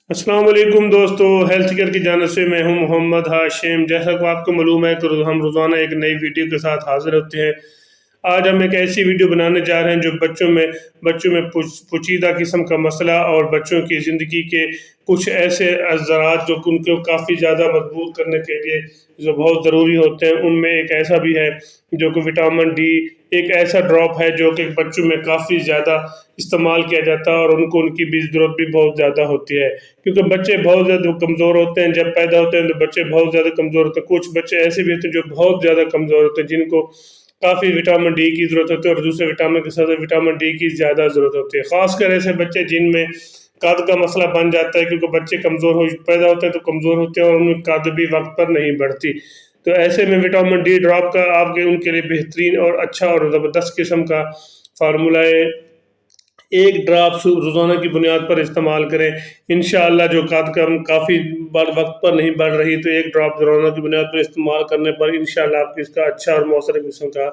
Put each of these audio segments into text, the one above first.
अस्सलाम वालेकुम दोस्तों, हेल्थ केयर की जानब से मैं हूं मोहम्मद हाशिम। जैसा कि आपको मालूम है कि हम रोज़ाना एक नई वीडियो के साथ हाजिर होते हैं। आज हम एक ऐसी वीडियो बनाने जा रहे हैं जो बच्चों में पोचीदा किस्म का मसला और बच्चों की ज़िंदगी के कुछ ऐसे ज़रात जो कि उनको काफ़ी ज़्यादा मजबूत करने के लिए जो बहुत ज़रूरी होते हैं, उनमें एक ऐसा भी है जो कि विटामिन डी एक ऐसा ड्रॉप है जो कि बच्चों में काफ़ी ज़्यादा इस्तेमाल किया जाता है और उनकी भी ज़रूरत भी बहुत ज़्यादा होती है, क्योंकि बच्चे बहुत ज़्यादा कमज़ोर होते हैं। जब पैदा होते हैं तो बच्चे बहुत ज़्यादा कमज़ोर होते हैं। कुछ बच्चे ऐसे भी होते हैं जो बहुत ज़्यादा कमज़ोर होते हैं, जिनको काफ़ी विटामिन डी की ज़रूरत होती है और दूसरे विटामिन के साथ विटामिन डी की ज़्यादा ज़रूरत होती है। ख़ासकर ऐसे बच्चे जिनमें कद का मसला बन जाता है, क्योंकि बच्चे कमज़ोर हो पैदा होते हैं तो कमज़ोर होते हैं और उनमें कद भी वक्त पर नहीं बढ़ती। तो ऐसे में विटामिन डी ड्रॉप का आपके उनके लिए बेहतरीन और अच्छा और ज़बरदस्त किस्म का फार्मूला है। एक ड्रॉप रोज़ाना की बुनियाद पर इस्तेमाल करें, इंशाअल्लाह जो कद कम काफ़ी वक्त पर नहीं बढ़ रही, तो एक ड्रॉप रोज़ाना की बुनियाद पर इस्तेमाल करने पर इंशाअल्लाह आपको इसका अच्छा और मौसर किस्म का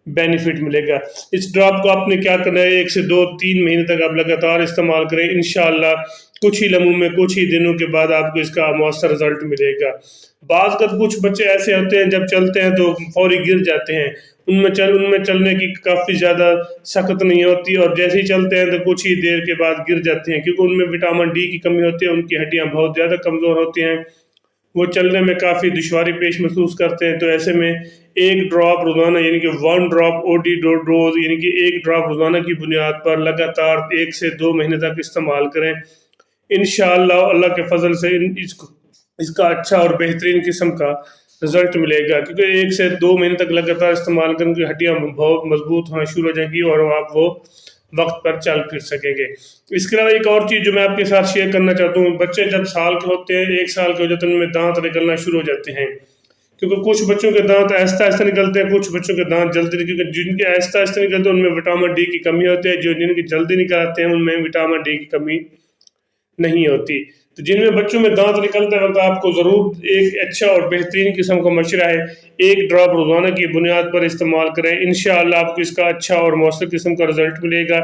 बेनिफिट मिलेगा। इस ड्रॉप को आपने क्या करना है, 1 से 2-3 महीने तक आप लगातार इस्तेमाल करें। इंशाअल्लाह कुछ ही लम्हों में, कुछ ही दिनों के बाद आपको इसका मौसर रिजल्ट मिलेगा। कुछ बच्चे ऐसे होते हैं जब चलते हैं तो फौरी गिर जाते हैं, उनमें चलने की काफ़ी ज़्यादा सख्त नहीं होती और जैसे ही चलते हैं तो कुछ ही देर के बाद गिर जाते हैं, क्योंकि उनमें विटामिन डी की कमी होती है, उनकी हड्डियाँ बहुत ज़्यादा कमज़ोर होती हैं, वो चलने में काफ़ी दुश्वारी पेश महसूस करते हैं। तो ऐसे में एक ड्रॉप रोज़ाना यानी कि 1 ड्रॉप ओडी डोज यानी कि एक ड्रॉप रोज़ाना की बुनियाद पर लगातार 1 से 2 महीने तक इस्तेमाल करें। इंशाअल्लाह अल्लाह के फजल से इसका अच्छा और बेहतरीन किस्म का रिजल्ट मिलेगा, क्योंकि 1 से 2 महीने तक लगातार इस्तेमाल करने की हड्डियाँ बहुत मजबूत होना शुरू हो जाएंगी और वो वक्त पर चल फिर सकेंगे। इसके अलावा एक और चीज़ जो मैं आपके साथ शेयर करना चाहता हूँ, बच्चे जब साल के होते हैं, 1 साल के हो जाते हैं, उनमें दांत निकलना शुरू हो जाते हैं, क्योंकि कुछ बच्चों के दांत आहिस्ता आहिस्ता निकलते हैं, कुछ बच्चों के दांत जल्दी नहीं, क्योंकि जिनके आहिस्ता आहिस्ता निकलते हैं उनमें विटामिन डी की कमी होती है, जो जिनकी जल्दी निकल आते हैं उनमें विटामिन डी की कमी नहीं होती। तो जिनमें बच्चों में दांत निकलते वक्त आपको ज़रूर एक अच्छा और बेहतरीन किस्म का मशवरा है, एक ड्रॉप रोज़ाना की बुनियाद पर इस्तेमाल करें। इंशाअल्लाह आपको इसका अच्छा और मौसर किस्म का रिजल्ट मिलेगा।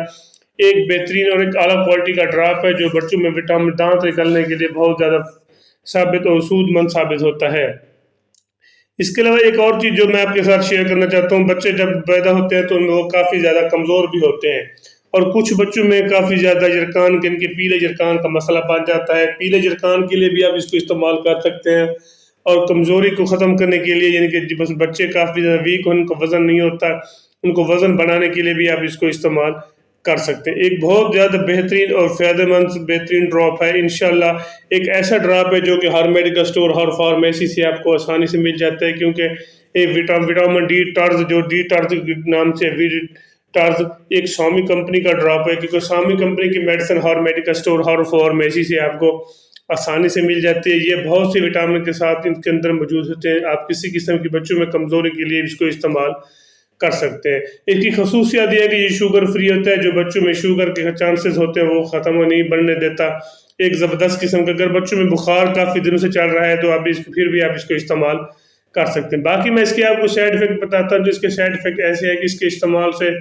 एक बेहतरीन और एक आला क्वालिटी का ड्रॉप है जो बच्चों में विटामिन दांत निकलने के लिए बहुत ज़्यादा साबित और सूदमंद साबित होता है। इसके अलावा एक और चीज़ जो मैं आपके साथ शेयर करना चाहता हूँ, बच्चे जब पैदा होते हैं तो उनमें वो काफ़ी ज़्यादा कमज़ोर भी होते हैं और कुछ बच्चों में काफ़ी ज़्यादा जरकान के पीले जरकान का मसला बन जाता है। पीले जरकान के लिए भी आप इसको इस्तेमाल कर सकते हैं और कमज़ोरी को ख़त्म करने के लिए, यानी कि बस बच्चे काफ़ी ज़्यादा वीक हो, उनको वज़न नहीं होता, उनको वज़न बढ़ाने के लिए भी आप इसको इस्तेमाल कर सकते हैं। एक बहुत ज़्यादा बेहतरीन और फ़ायदेमंद बेहतरीन ड्रॉप है। इंशाअल्लाह एक ऐसा ड्रॉप है जो कि हर मेडिकल स्टोर, हर फार्मेसी से आपको आसानी से मिल जाता है, क्योंकि एक विटामिन डी टर्ज जो डी टर्ज के नाम से टर्ज एक स्वामी कंपनी का ड्रॉप है, क्योंकि स्वामी कंपनी की मेडिसिन हर मेडिकल स्टोर, हर फार्मेसी से आपको आसानी से मिल जाती है। ये बहुत सी विटामिन के साथ इनके अंदर मौजूद होते हैं। आप किसी किस्म की बच्चों में कमज़ोरी के लिए इसको इस्तेमाल कर सकते हैं। इसकी खसूसियत यह है कि ये शुगर फ्री होता है, जो बच्चों में शुगर के चांसेस होते हैं वो ख़त्म नहीं बढ़ने देता। एक ज़बरदस्त किस्म का, अगर बच्चों में बुखार काफ़ी दिनों से चल रहा है तो आप फिर भी आप इसको इस्तेमाल कर सकते हैं। बाकी मैं इसके आपको साइड इफ़ेक्ट बताता हूँ। जिसके साइड इफ़ेक्ट ऐसे है कि इसके इस्तेमाल से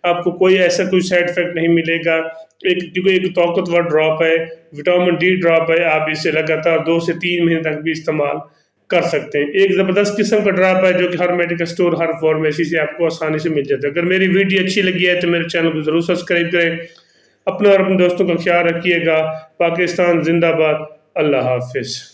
आपको कोई साइड इफ़ेक्ट नहीं मिलेगा। क्योंकि एक ताकतवर ड्रॉप है, विटामिन डी ड्रॉप है, आप इसे लगातार 2 से 3 महीने तक भी इस्तेमाल कर सकते हैं। एक ज़बरदस्त किस्म का ड्रॉप है जो कि हर मेडिकल स्टोर, हर फार्मेसी से आपको आसानी से मिल जाता है। अगर मेरी वीडियो अच्छी लगी है तो मेरे चैनल को ज़रूर सब्सक्राइब करें। अपना और अपने दोस्तों का ख्याल रखिएगा। पाकिस्तान जिंदाबाद। अल्लाह हाफिज़।